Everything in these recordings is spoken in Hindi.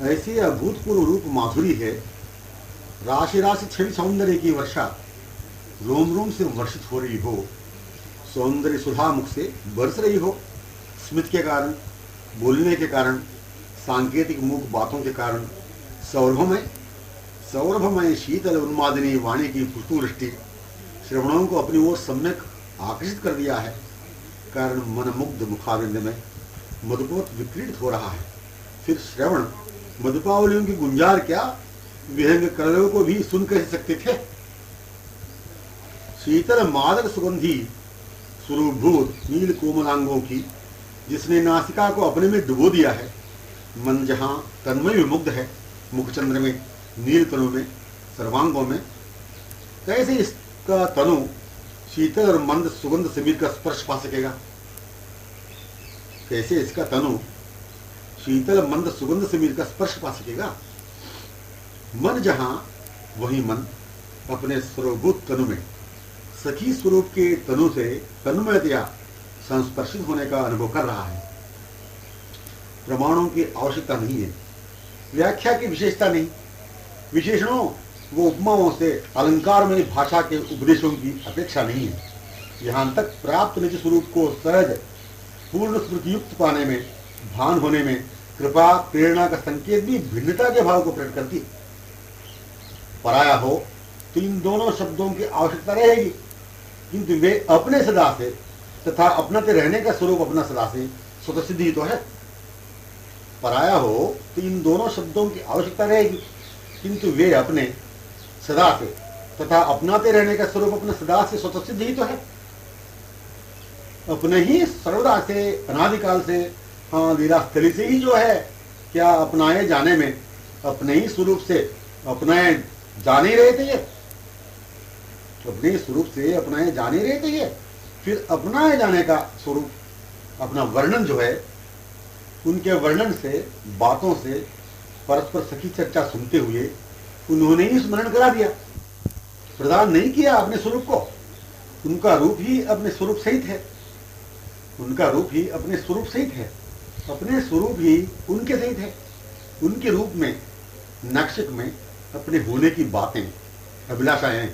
ऐसी अभूतपूर्व रूप माधुरी है, राशि राशि छवि सौंदर्य की वर्षा रोम रोम से वर्षित हो रही हो, सौंदर्य सुधा मुख से बरस रही हो, स्मित के कारण, बोलने के कारण, सांकेतिक मूक बातों के कारण, सौरभमय शीतल उन्मादिनी वाणी की पुष्पवृष्टि श्रवणों को अपनी ओर सम्यक आकर्षित कर दिया है। कारण मनमुग्ध मुखाविंद में मधुपोत विक्रीडित हो रहा है। फिर श्रवण मधुपावलियों की गुंजार क्या, विहंग कलरों को भी सुन कैसे सकते थे। शीतल मादक सुगंधी स्वरूपभूत नील कोमलांगों की जिसने नासिका को अपने में डुबो दिया है। मन जहाँ तन्मय विमुग्ध है, मुखचंद्र में, नील तनु में, सर्वांगों में, कैसे इसका तनु शीतल और मंद सुगंध समीर का स्पर्श पा सकेगा। कैसे इसका तनु शीतल मंद सुगंध समीर का स्पर्श पा सकेगा। मन जहां वही मन अपने स्वरूभूत तनु में सखी स्वरूप के तनु से तन्मयतया संस्पर्शित होने का अनुभव कर रहा है। प्रमाणों की आवश्यकता नहीं है, व्याख्या की विशेषता नहीं, विशेषणों व उपमाओं से अलंकार में भाषा के उपदेशों की अपेक्षा नहीं है। यहाँ तक प्राप्त निज स्वरूप को सहज पूर्ण स्मृतियुक्त पाने में, भान होने में कृपा प्रेरणा का संकेत भी भिन्नता के भाव को प्रकट करती। पराया हो तो इन दोनों शब्दों की आवश्यकता रहेगी, किंतु वे अपने सदा से तथा अपनाते रहने का स्वरूप अपना सदा से स्वतः सिद्ध ही तो है। पराया हो तो इन दोनों शब्दों की आवश्यकता रहेगी, किंतु वे अपने सदा से तथा अपनाते रहने का स्वरूप अपना सदा से स्वतः सिद्ध ही तो है। अपने ही सर्वदा से अनादिकाल से, हाँ लीला स्थली से ही जो है क्या अपनाए जाने में अपने ही स्वरूप से अपनाए जाने रहे थे ये, अपने स्वरूप से अपनाए जाने रहे थे ये। फिर अपनाए जाने का स्वरूप अपना वर्णन जो है, उनके वर्णन से, बातों से परस्पर सखी चर्चा सुनते हुए उन्होंने ही स्मरण करा दिया, प्रदान नहीं किया अपने स्वरूप को। उनका रूप ही अपने स्वरूप सहित है, उनका रूप ही अपने स्वरूप सहित है, अपने स्वरूप ही उनके सहित है। उनके रूप में, नक्षक में अपने होने की बातें, अभिलाषाएं,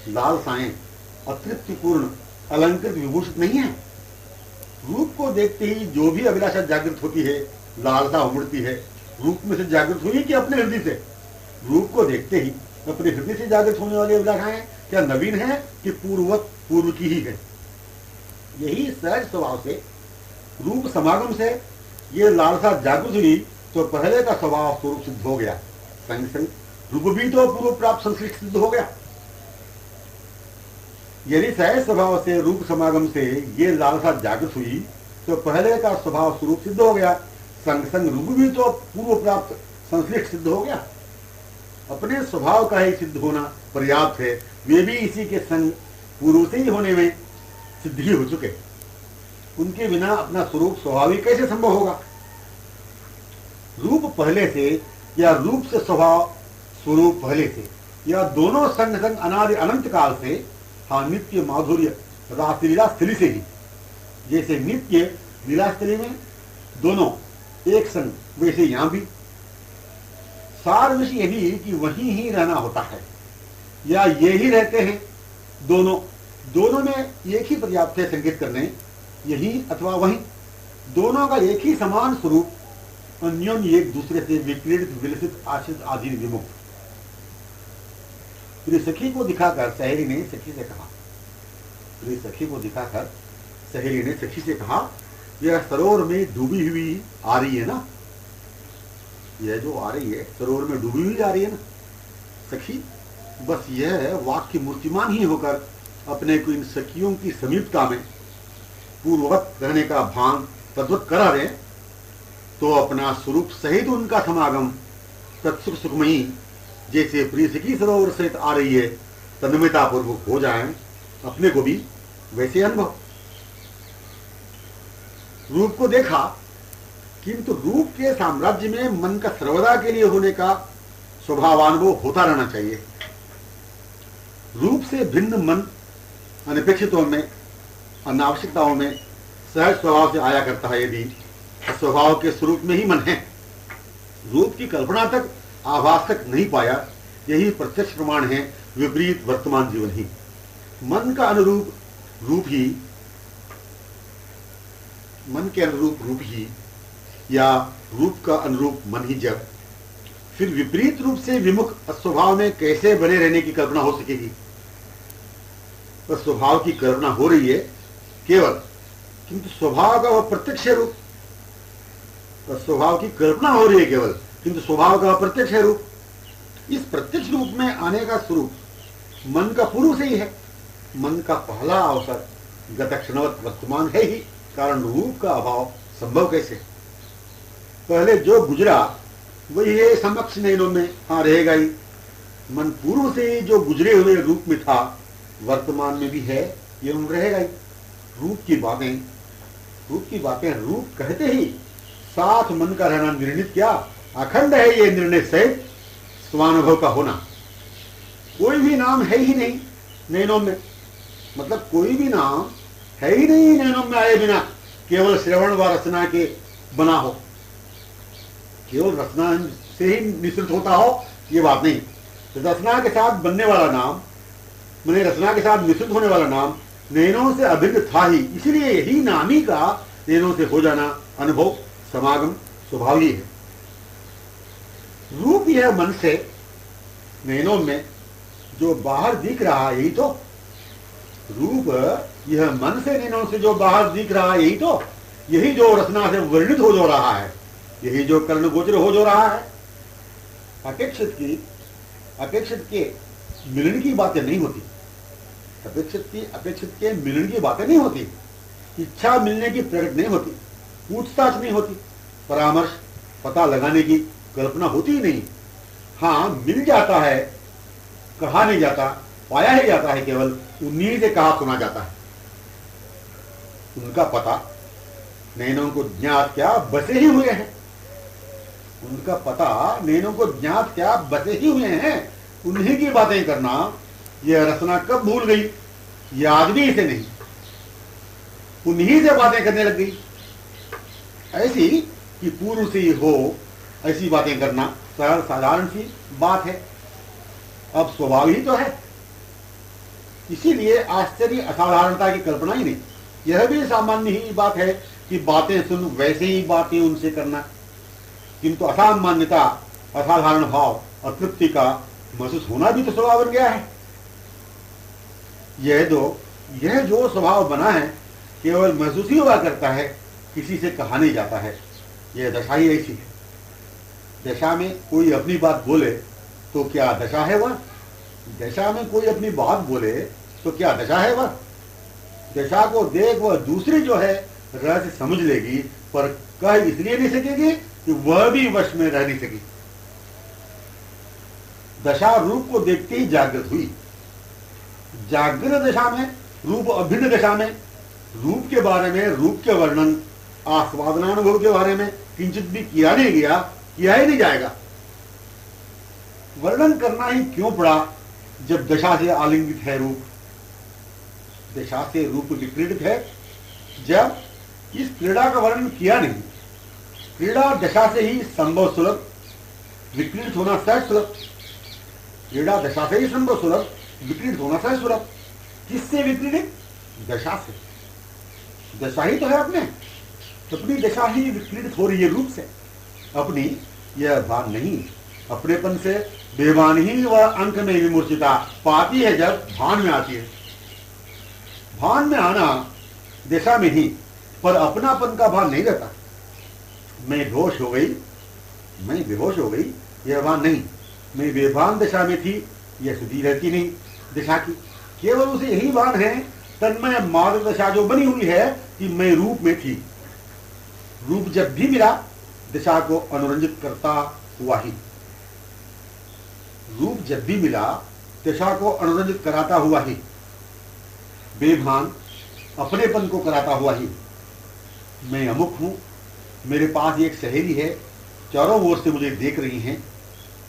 लालसाएं अतृप्तिपूर्ण अलंकृत विभूषित नहीं है। रूप को देखते ही जो भी अभिलाषा जागृत होती है, लालसा उमड़ती है, रूप में से जागृत हुई कि अपने हृदय से। रूप को देखते ही अपने हृदय से जागृत होने वाली अभिलाषाएं क्या नवीन है कि पूर्व की ही है। यही सहज स्वभाव से रूप समागम से ये लालसा जागृत हुई तो पहले का स्वभाव स्वरूप सिद्ध हो गया, संग संग रूप भी तो पूर्व प्राप्त संश्लिष्ट सिद्ध हो गया। यदि सहज स्वभाव से रूप समागम से ये लालसा जागृत हुई तो पहले का स्वभाव स्वरूप सिद्ध हो गया, संग संग रूप भी तो पूर्व प्राप्त संश्लिष्ट सिद्ध हो गया। अपने स्वभाव का ही सिद्ध होना पर्याप्त है, वे भी इसी के संग पूर्व से ही होने में सिद्ध ही हो चुके। उनके बिना अपना स्वरूप स्वाभाविक कैसे संभव होगा। रूप पहले से या रूप से स्वभाव स्वरूप पहले से या दोनों संग संग अनादि अनंत काल से, हाँ नित्य माधुर्य रासलीला स्थली से ही। जैसे नित्य लीला स्थली में दोनों एक संग, वैसे यहां भी सार विषय यही कि वहीं ही रहना होता है या ये ही रहते हैं। दोनों में एक ही पर्याप्त है संकेत करने, यही अथवा वहीं। दोनों का एक ही समान स्वरूप, अन्योन्य एक दूसरे से विक्रीडित विलसित आश्रित आधीन विमुक्त। प्रिय सखी को दिखाकर सहेली ने सखी से कहा, प्रिय सखी को दिखाकर सहेली ने सखी से कहा, यह सरोवर में डूबी हुई आ रही है ना, यह जो आ रही है सरोवर में डूबी हुई आ रही है ना सखी, बस यह वाक्य मूर्तिमान ही होकर अपने को इन सखियों की समीपता में पूर्ववत रहने का भान तद्वत करा रहे, तो अपना स्वरूप सहित उनका समागम तत्सुख सुखमयी जैसे प्रिय सखी सरोवर सहित आ रही है तन्मयता पूर्वक हो जाए, अपने को भी वैसे अनुभव। रूप को देखा, किंतु रूप के साम्राज्य में मन का सर्वदा के लिए होने का स्वभावानुभव होता रहना चाहिए। रूप से भिन्न मन अनपेक्षितों में, अनावश्यकताओं में सहज स्वभाव से आया करता है। यदि स्वभाव के स्वरूप में ही मन है, रूप की कल्पना तक, आभास तक नहीं पाया। यही प्रत्यक्ष प्रमाण है विपरीत वर्तमान जीवन ही। मन का अनुरूप रूप ही, मन के अनुरूप रूप ही, या रूप का अनुरूप मन ही जब, फिर विपरीत रूप से विमुख स्वभाव में कैसे बने रहने की कल्पना हो सकेगी? तो स्वभाव की कल्पना हो रही है केवल, किंतु स्वभाव का वह प्रत्यक्ष रूप, तो स्वभाव की कल्पना हो रही है केवल, किंतु स्वभाव का प्रत्यक्ष रूप। इस प्रत्यक्ष रूप में आने का स्वरूप मन का पूर्व से ही है। मन का पहला अवसर गत क्षणवत वर्तमान है ही, कारण रूप का अभाव संभव कैसे? पहले जो गुजरा वही है समक्ष नैनों में, हाँ रहेगा ही। मन पूर्व से ही जो गुजरे हुए रूप में था, वर्तमान में भी है, एवं रहेगा ही। रूप की बातें रूप कहते ही साथ मन का रहना निर्णित क्या अखंड है, ये निर्णय सहित स्वानुभव का होना। कोई भी नाम है ही नहीं नैनों में, मतलब कोई भी नाम है ही नहीं नैनों में आए बिना, केवल श्रवण व रचना के बना हो, केवल रचना से ही निश्चित होता हो, ये बात नहीं। तो रचना के साथ बनने वाला नाम, मैंने रचना के साथ मिश्रित होने वाला नाम नैनों से अभिन्न था ही, इसलिए यही नामी का नैनों से हो जाना अनुभव समागम स्वभाव ही है। रूप यह मन से नैनों में जो बाहर दिख रहा है, यही तो रूप, यह मन से नैनों से जो बाहर दिख रहा है, यही तो, यही जो रचना से वर्णित हो जो रहा है, यही जो कर्ण गोचर हो जो रहा है। अपेक्षित के मिलन की बातें नहीं होती, अपेक्षित के मिलन की बातें नहीं होती, इच्छा मिलने की प्रकट नहीं होती, पूछताछ नहीं होती, परामर्श पता लगाने की कल्पना होती ही नहीं। हाँ, मिल जाता है, कहा नहीं जाता, पाया ही जाता है, केवल उन्हीं से कहा सुना जाता है। उनका पता नैनों को ज्ञात क्या बसे ही हुए हैं, उनका पता नैनों को ज्ञात क्या बसे ही हुए हैं। उन्हीं की बातें करना, यह रचना कब भूल गई, याद भी इसे नहीं, उन्हीं से बातें करने लग गई। ऐसी कि पूर्व से ही हो ऐसी बातें करना सरल साधारण सी बात है, अब स्वभाव ही तो है। इसीलिए आश्चर्य असाधारणता की कल्पना ही नहीं। यह भी सामान्य ही बात है कि बातें सुन वैसे ही बातें उनसे करना, किंतु असामान्यता, असाधारण भाव, अतृप्ति का महसूस होना भी तो स्वभाव बन गया है। यह जो स्वभाव बना है केवल महसूस ही हुआ करता है, किसी से कहा नहीं जाता है। यह दशा ही ऐसी है। दशा में कोई अपनी बात बोले तो क्या दशा है वह? दशा में कोई अपनी बात बोले तो क्या दशा है वह? दशा को देख वह दूसरी जो है रहस्य समझ लेगी, पर कह इसलिए नहीं सकेगी कि वह भी वश में रह नहीं सकी। दशा रूप को देखते ही जागृत हुई। जागृत दशा में रूप अभिन्न दशा में रूप के बारे में, रूप के वर्णन, आस्वादनानुभव के बारे में किंचित भी किया नहीं गया, किया ही नहीं जाएगा। वर्णन करना ही क्यों पड़ा जब दशा से आलिंगित है रूप, दशा से रूप विक्रीडित है। जब इस क्रीड़ा का वर्णन किया नहीं, क्रीड़ा दशा से ही संभव सुलभ, विक्रीडित होना सहज सुलभ। क्रीड़ा दशा से ही संभव सुलभ, विक्रीडित होना सहज सुलभ। किससे विक्रीडित? दशा से। दशा ही तो है अपने, अपनी दशा ही विक्रीडित हो रही है रूप से। अपनी यह भान नहीं, अपनेपन से बेभान ही वह अंक में विमूर्छिता पाती है जब भान में आती है। भान में आना दशा में ही, पर अपनापन का भान नहीं रहता। मैं बेहोश हो गई, मैं बेहोश हो गई, यह भान नहीं। मैं बेभान दशा में थी, यह सुधी रहती नहीं दशा की। केवल उसे यही भान है, तन्मय मार्ग दशा जो बनी हुई है कि मैं रूप में थी। रूप जब भी मिला दशा को अनुरंजित करता हुआ ही, रूप जब भी मिला दशा को अनुरंजित कराता हुआ ही, बेभान अपनेपन को कराता हुआ ही। मैं अमुक हूं, मेरे पास एक सहेली है, चारों ओर से मुझे देख रही हैं,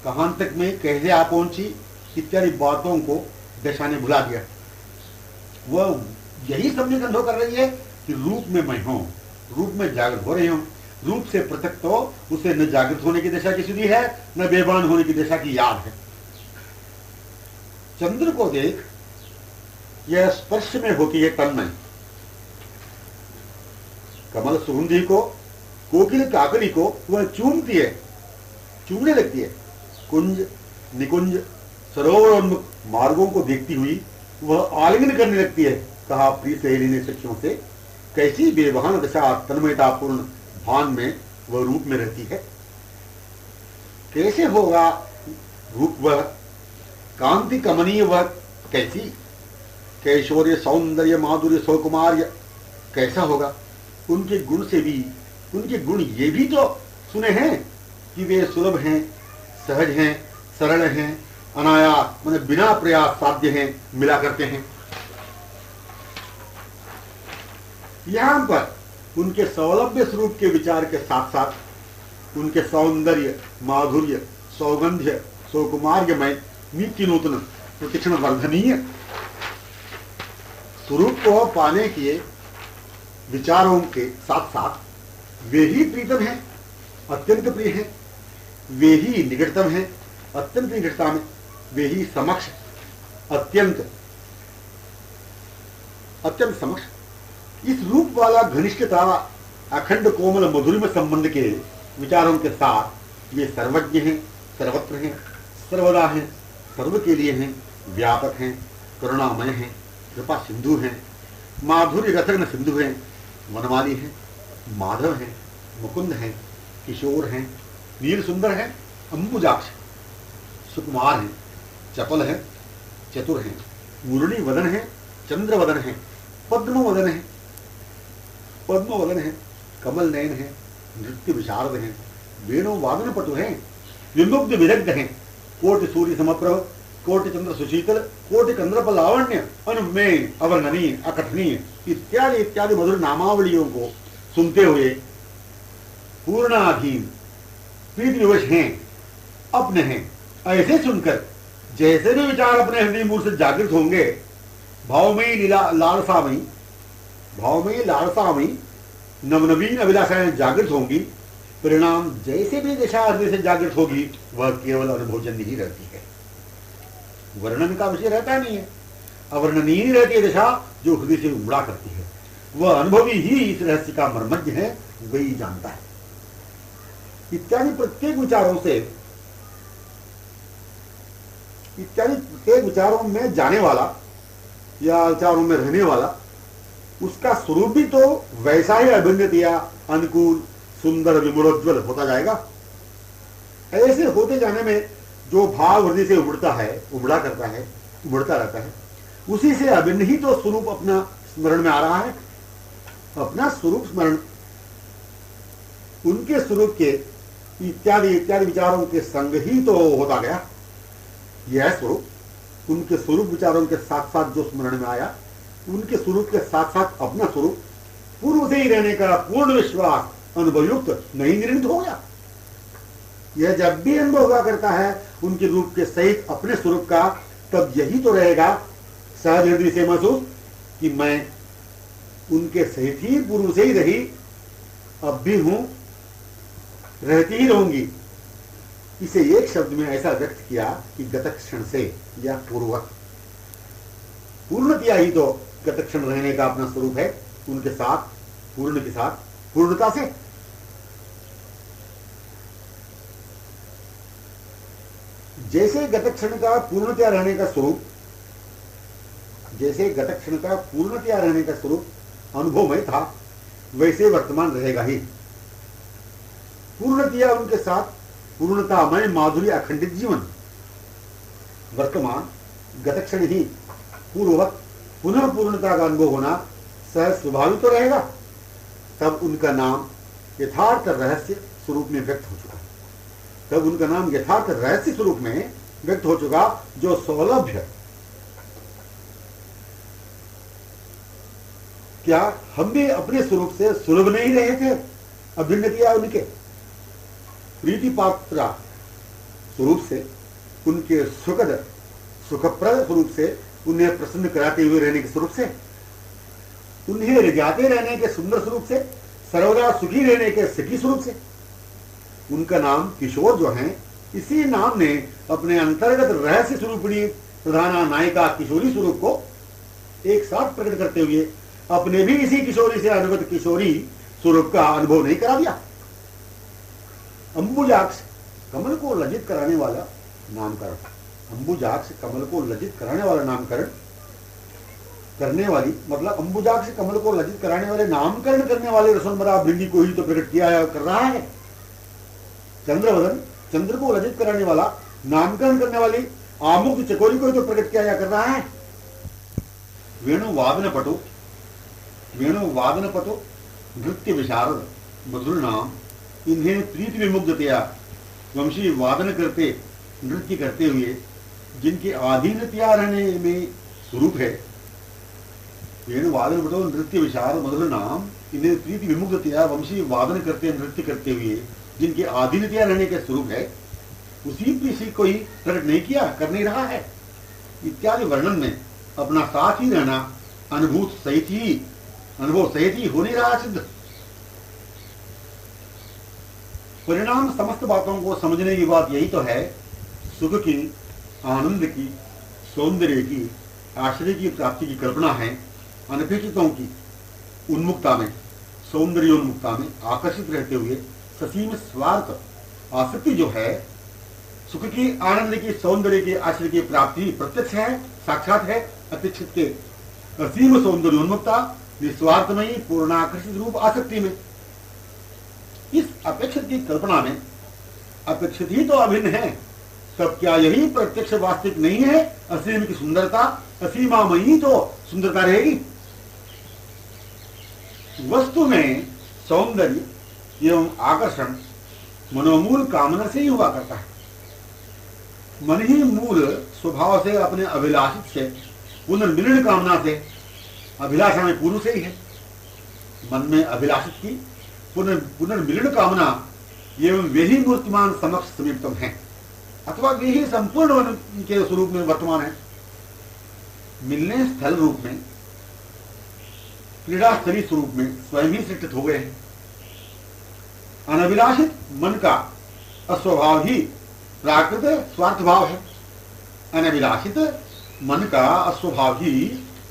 कहां तक मैं कैसे आ पहुंची, इत्यादि बातों को दशा ने भुला दिया। वह यही समझे अनुभव कर रही है कि रूप में मैं हूं, रूप में जागृत हो रही हूं। रूप से पृथक तो उसे न जागृत होने की दशा की सुधि है, न बेभान होने की दशा की याद है। चंद्र को देख यह स्पर्श में होती है तन्मय, कमल सुगंधी को, कोकिल काकली को वह चूमती है, चूमने लगती है। कुंज निकुंज सरोवर उन्मुख मार्गों को देखती हुई वह आलिंगन करने लगती है। कहा प्रिय सहेली ने सखियों से, कैसी बेबहान दशा तन्मयतापूर्ण भान में वह रूप में रहती है। कैसे होगा रूप वह, कांति कमनीय वह कैसी, कैशोर्य सौंदर्य माधुर्य सौकुमार्य कैसा होगा। उनके गुण से भी, उनके गुण ये भी तो सुने हैं कि वे सुलभ हैं, सहज हैं, सरल हैं, अनायास माने बिना प्रयास साध्य हैं, मिला करते हैं। यहां पर उनके सौलभ्य स्वरूप के विचार के साथ साथ उनके सौंदर्य माधुर्य सौगंध्य सौकुमार्यमय नित्य नूतन प्रतिक्षण वर्धनीय स्वरूप को पाने के विचारों के साथ साथ वे ही प्रीतम हैं, अत्यंत प्रिय हैं, वे ही निकटतम हैं, अत्यंत निकटता में, वे ही समक्ष अत्यंत अत्यंत समक्ष। इस रूप वाला घनिष्ठता अखंड कोमल मधुरिम संबंध के विचारों के साथ वे सर्वज्ञ हैं, सर्वत्र हैं, सर्वदा हैं, सर्व के लिए हैं, व्यापक हैं, करुणामय हैं, कृपा सिंधु हैं, माधुर्य रसग्न सिंधु हैं, वनमाली हैं, माधव हैं, मुकुंद हैं, किशोर हैं, नील सुंदर हैं, अंबुजाक्ष, सुकुमार हैं, चपल हैं, चतुर हैं, मुरली वदन हैं, चंद्र वदन हैं, पद्म वदन हैं, पद्म वदन हैं, कमल नयन हैं, नृत्य विशारद हैं, वेणु वादन पटु हैं, विमुग्ध विदग्ध हैं, कोटि सूर्य समप्रभ, कोटि चंद्र सुशीतल, कोटि कंद्रप लावण्य, अनुमेय अवर्णनीय अकथनीय इत्यादि इत्यादि मधुर नामावलियों को सुनते हुए पूर्णाधीन प्रीति विवश हैं, अपने हैं। ऐसे सुनकर जैसे भी विचार अपने हृदय मूल से जागृत होंगे, भावमयी लालसामयी भावमयी लालसामयी नवनवीन अभिलाषाएं जागृत होंगी। परिणाम जैसे भी दिशा हृदय से जागृत होगी वह केवल अनुभवजन्य ही रहती है, वर्णन का विषय रहता नहीं है। अवर्णनीय रहती है दिशा जो हृदय से उमड़ा करती है, वह अनुभवी ही इस रहस्य का मर्मज्ञ है, वही जानता है। इत्यादि प्रत्येक विचारों में जाने वाला या विचारों में रहने वाला, उसका स्वरूप भी तो वैसा ही अभिन्नतिया अनुकूल सुंदर विमलोज्वल होता जाएगा। ऐसे होते जाने में जो भाव हृदय से उमड़ता है, उमड़ा करता है, उमड़ता रहता है, उसी से अभिन्न ही तो स्वरूप अपना स्मरण में आ रहा है। अपना स्वरूप स्मरण उनके स्वरूप के इत्यादि इत्यादि विचारों के संग ही तो होता गया। यह स्वरूप उनके स्वरूप विचारों के साथ साथ जो स्मरण में आया, उनके स्वरूप के साथ साथ अपना स्वरूप पूर्व से ही रहने का पूर्ण विश्वास अनुभवयुक्त नहीं निर्णित हो गया। यह जब भी अनुभव हुआ करता है उनके रूप के सहित अपने स्वरूप का, तब यही तो रहेगा सहज हृदय से महसूस कि मैं उनके सहित ही पूर्व से ही रही, अब भी हूं, रहती ही रहूंगी। इसे एक शब्द में ऐसा व्यक्त किया कि गत क्षण से या पूर्वक, पूर्णतया ही तो गत क्षण रहने का अपना स्वरूप है, उनके साथ पूर्ण के साथ पूर्णता से। जैसे गत क्षण का पूर्णतया रहने का स्वरूप, जैसे गत क्षण का पूर्णतया रहने का स्वरूप अनुभवमय था, वैसे वर्तमान रहेगा ही। पूर्णतया उनके साथ पूर्णतामय माधुर्य अखंडित जीवन। वर्तमान गत क्षण ही पूर्ववत पुनः पूर्णता का अनुभव होना सहज स्वाभाविक तो रहेगा। तब उनका नाम यथार्थ रहस्य स्वरूप में व्यक्त हो चुका, तब उनका नाम यथार्थ रहस्य स्वरूप में व्यक्त हो चुका, जो सौलभ्य। क्या हम भी अपने स्वरूप से सुलभ नहीं रहे थे? अभिन्न किया उनके प्रीति पात्र स्वरूप से, उनके सुखद सुखप्रद स्वरूप से, उन्हें प्रसन्न कराते हुए रहने के स्वरूप से, उन्हें रिझाते रहने के सुंदर स्वरूप से, सर्वदा सुखी रहने के सखी स्वरूप से। उनका नाम किशोर जो है, इसी नाम ने अपने अंतर्गत रहस्य स्वरूपणी प्रधाना नायिका किशोरी स्वरूप को एक साथ प्रकट करते हुए अपने भी इसी किशोरी से अनुगत किशोरी स्वरूप का अनुभव नहीं करा दिया। अंबुजाक्ष कमल को लज्जित कराने वाला नामकरण, अंबुजाक्ष कमल को लज्जित कराने वाला नामकरण करने वाली, मतलब अंबुजाक्ष कमल को लज्जित कराने वाले नामकरण करने वाले रसोनमरा भृंगी को ही तो प्रकट किया कर रहा है। चंद्रवदन चंद्र को लज्जित कराने वाला नामकरण करने वाली आमुक्त चकोरी को ही तो प्रकट किया कर रहा है। वेणुवादन पटो नृत्य विशारद मधुर नाम, इन्हें प्रीति विमुग्धतया वंशी वादन करते नृत्य करते हुए जिनके अधीनतया रहने में स्वरूप है। वेणुवादन पटो नृत्य विशारद मधुर नाम, इन्हें प्रीति विमुग्धतया वंशी वादन करते नृत्य करते हुए जिनके अधीनतया रहने के स्वरूप है, उसी प्रीति को ही प्रकट नहीं किया, कर नहीं रहा है इत्यादि वर्णन में अपना साथ ही रहना अनुभव सहित ही हो नहीं रहा सिद्ध। परिणाम समस्त बातों को समझने की बात यही तो है, सुख की, आनंद की, सौंदर्य की, आश्रय की प्राप्ति की कल्पना है। अनपेक्षितों की उन्मुक्ता में, सौंदर्योन्मुक्ता में आकर्षित रहते हुए ससीम स्वार्थ आसक्ति जो है, सुख की, आनंद की, सौंदर्य की, आश्रय की प्राप्ति प्रत्यक्ष है, साक्षात है। अपेक्षित के असीम सौंदर्योन्मुक्ता निस्वार्थमयी पूर्णाकर्षित रूप आसक्ति में, इस अपेक्षित की कल्पना में अपेक्षित ही तो अभिन्न है, तब क्या यही प्रत्यक्ष वास्तविक नहीं है? असीम की सुंदरता, असीमामयी तो सुंदरता रहेगी। वस्तु में सौंदर्य एवं आकर्षण मनोमूल कामना से ही हुआ करता है। मन ही मूल स्वभाव से अपने अभिलाषित से, पुनर्मिलन कामना से, अभिलाषा में पूर्व से ही है। मन में अभिलाषित की पुनर्मिलन कामना एवं वे ही मूर्तिमान समक्ष समीपतम है, अथवा वे ही संपूर्ण वन के स्वरूप में वर्तमान है। मिलने स्थल रूप में, क्रीड़ा स्थली स्वरूप में स्वयं ही सृष्टित हो गए हैं। अनभिलाषित मन का अस्वभाव ही प्राकृत स्वार्थ भाव है। अनभिलाषित मन का अस्वभाव ही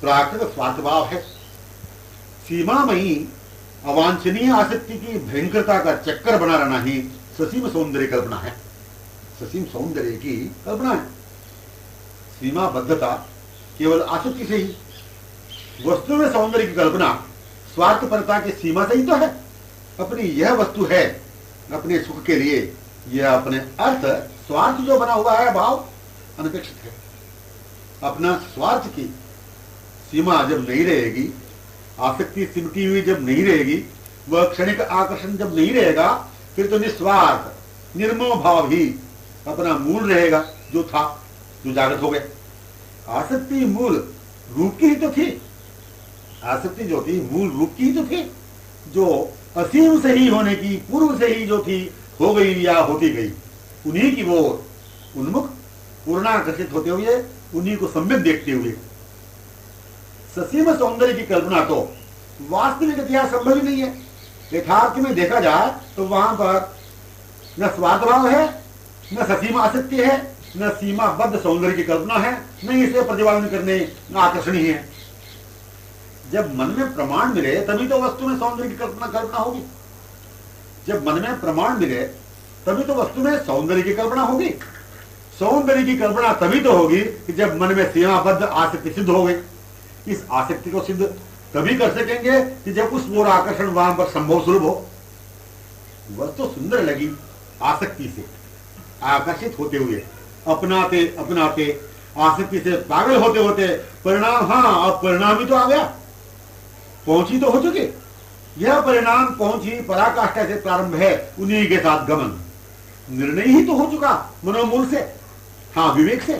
प्राकृत स्वार्थ भाव है। सीमामयी अवांछनीय आसक्ति की भयंकरता का चक्कर बना रहना ही ससीम सौंदर्य कल्पना है। ससीम सौंदर्य की कल्पना है। सीमाबद्धता केवल आसक्ति से ही, वस्तु में सौंदर्य की कल्पना स्वार्थपरता की सीमा से ही तो है। अपनी यह वस्तु है अपने सुख के लिए, यह अपने अर्थ स्वार्थ जो बना हुआ है भाव अनपेक्षित है। अपना स्वार्थ की सीमा जब नहीं रहेगी, आसक्ति सिमटी हुई जब नहीं रहेगी, वह क्षणिक आकर्षण जब नहीं रहेगा, फिर तो निस्वार्थ निर्मोह भाव ही अपना मूल रहेगा, जो था, जो जागृत हो गया। आसक्ति मूल रूप की ही तो थी, आसक्ति जो थी मूल रूप की ही तो थी, जो असीम से ही होने की पूर्व से ही जो थी, हो गई या होती गई, उन्हीं की वो उन्मुख पूर्णाकर्षित होते हुए, उन्हीं को सम्यक देखते हुए ससीम सौंदर्य की कल्पना तो वास्तविक इतिहास संभव ही नहीं है। यथार्थ में देखा जाए तो वहां पर न स्वार्थ भाव है, न ससीम आसक्ति है, न सीमाबद्ध सौंदर्य की कल्पना है, न इसे प्रतिपादन करने आकर्षणीय है। जब मन में प्रमाण मिले तभी तो वस्तु में सौंदर्य की कल्पना होगी। जब मन में प्रमाण मिले तभी तो वस्तु में सौंदर्य की कल्पना होगी। सौंदर्य की कल्पना तभी तो होगी कि जब मन में सीमाबद्ध आसक्ति सिद्ध हो गई। इस आसक्ति को सिद्ध तभी कर सकेंगे कि जब उस ओर आकर्षण वहां पर संभव स्वरूप हो। वस्तु सुंदर लगी आसक्ति से आकर्षित होते हुए, अपनाते अपनाते आसक्ति से पागल होते होते परिणाम, हाँ अब परिणाम ही तो आ गया, पहुंची तो हो चुके। यह परिणाम पहुंची पराकाष्ठा से प्रारंभ है, उन्हीं के साथ गमन, निर्णय ही तो हो चुका मनोमूल से, हाँ विवेक से,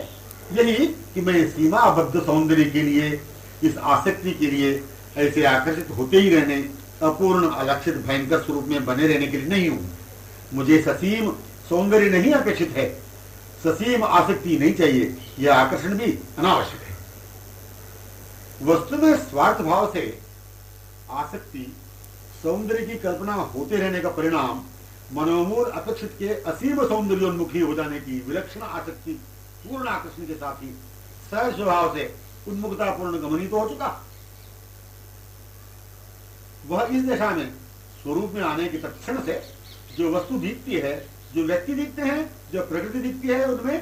यही कि मैं सीमाबद्ध सौंदर्य के लिए, इस आसक्ति के लिए ऐसे आकर्षित होते ही रहने, अपूर्ण अलक्षित भयंकर स्वरूप में बने रहने के लिए नहीं हूं। मुझे ससीम सौंदर्य नहीं अपेक्षित है, ससीम आसक्ति नहीं चाहिए, यह आकर्षण भी अनावश्यक है। वस्तु में स्वार्थ भाव से आसक्ति सौंदर्य की कल्पना होते रहने का परिणाम मनोमूल अपेक्षित के असीम सौंदर्योन्मुखी हो जाने की विलक्षण आसक्ति पूर्ण आकर्षण के साथ ही सहज स्वभाव से उन्मुखतापूर्ण गमन ही तो हो चुका। वह इस दशा में स्वरूप में आने के तत्क्षण से जो वस्तु दिखती है, जो व्यक्ति दिखते हैं, जो प्रकृति दिखती है, उनमें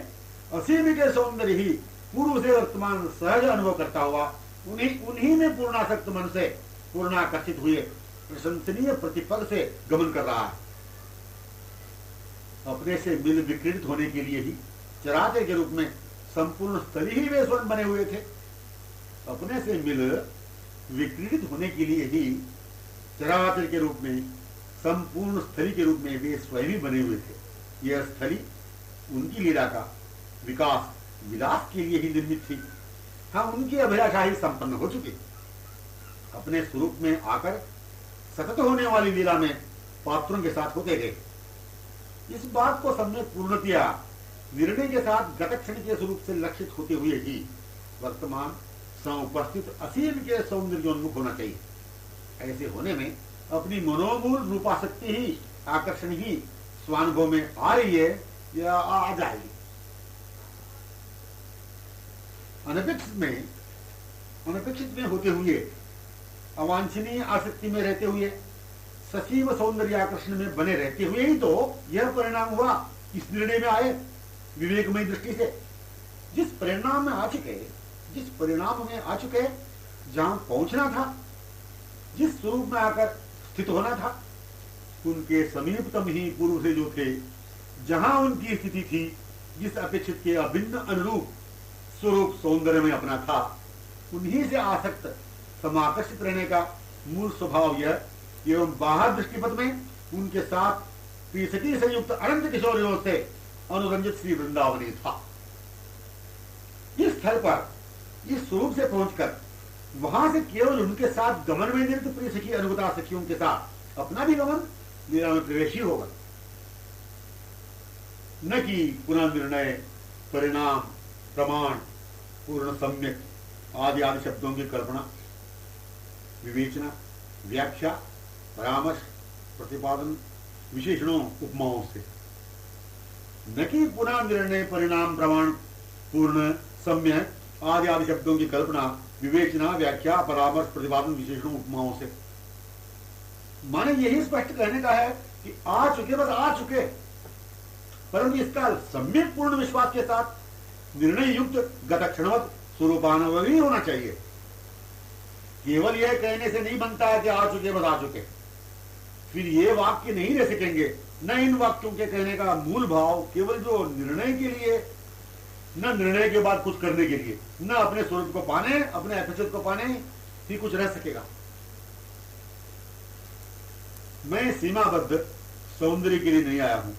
असीम के सौंदर्य ही पूर्व से वर्तमान सहज अनुभव करता हुआ उन्हीं में पूर्णासक्त मन से पूर्णाकर्षित हुए प्रशंसनीय प्रतिपद से गमन कर रहा है। अपने से मिल विकृत होने के लिए ही चराचर के रूप में संपूर्ण स्थली ही वे स्वयं बने हुए थे। अपने से मिल विकृत होने के लिए ही चराचर के रूप में संपूर्ण स्थली के रूप में वे स्वयं ही बने हुए थे। यह स्थली उनकी लीला का विकास विलास के लिए ही निर्मित थी। हाँ, उनकी अभिलाषा ही संपन्न हो चुकी। अपने स्वरूप में आकर सतत होने वाली लीला में पात्रों के साथ होते गए। इस बात को सबने पूर्णतया निर्णय के साथ गतक्षण के स्वरूप से लक्षित होते हुए ही वर्तमान समुपस्थित असीम के सौंदर्योन्मुख होना चाहिए। ऐसे होने में अपनी मनोमूल रूपासक्ति ही आकर्षण ही स्वानुभव में आ रही है या आ जाएगी। अनपेक्षित में होते हुए अवांछनीय आसक्ति में रहते हुए ससीम सौंदर्य आकर्षण में बने रहते हुए ही तो यह परिणाम हुआ। इस निर्णय में आए विवेकमय दृष्टि से जिस परिणाम में आ चुके जहां पहुंचना था, जिस स्वरूप में आकर स्थित होना था, उनके समीपतम ही पूर्व से जो थे, जहां उनकी स्थिति थी, जिस अपेक्षित के अभिन्न अनुरूप स्वरूप सौंदर्य में अपना था, उन्हीं से आसक्त समाकर्षित रहने का मूल स्वभाव यह एवं बाहर दृष्टिपथ में उनके साथ प्रियसखी संयुक्त अनंत किशोरियों से अनुरंजित श्री वृंदावनी था। इस स्थल पर इस स्वरूप से पहुंचकर वहां से केवल उनके साथ गमन में निरत प्रिय सखी अनुगता सखियों के साथ अपना भी गमन लीला में प्रवेश ही होगा, न कि पुनः निर्णय, परिणाम, प्रमाण, पूर्ण सम्यक आदि आदि शब्दों की कल्पना, विवेचना, व्याख्या, परामर्श, प्रतिपादन, विशेषणों, उपमाओं से। न कि पुनः निर्णय, परिणाम, प्रमाण, पूर्ण सम्यक आदि आदि शब्दों की कल्पना, विवेचना, व्याख्या, परामर्श, प्रतिपादन, विशेषणों, उपमाओं से। माने यही स्पष्ट कहने का है कि आ चुके, बस आ चुके, परंतु इसका सम्यक पूर्ण विश्वास के साथ निर्णय युक्त गतक्षणवत स्वरूपानुभव ही होना चाहिए। केवल यह कहने से नहीं बनता है कि आ चुके, बस आ चुके। फिर ये वाक्य नहीं रह सकेंगे। न इन वाक्यों के कहने का मूल भाव केवल जो निर्णय के लिए, न निर्णय के बाद कुछ करने के लिए, न अपने स्वरूप को पाने, अपने अपेक्षित को पाने ही कुछ रह सकेगा। मैं सीमाबद्ध सौंदर्य के लिए नहीं आया हूं।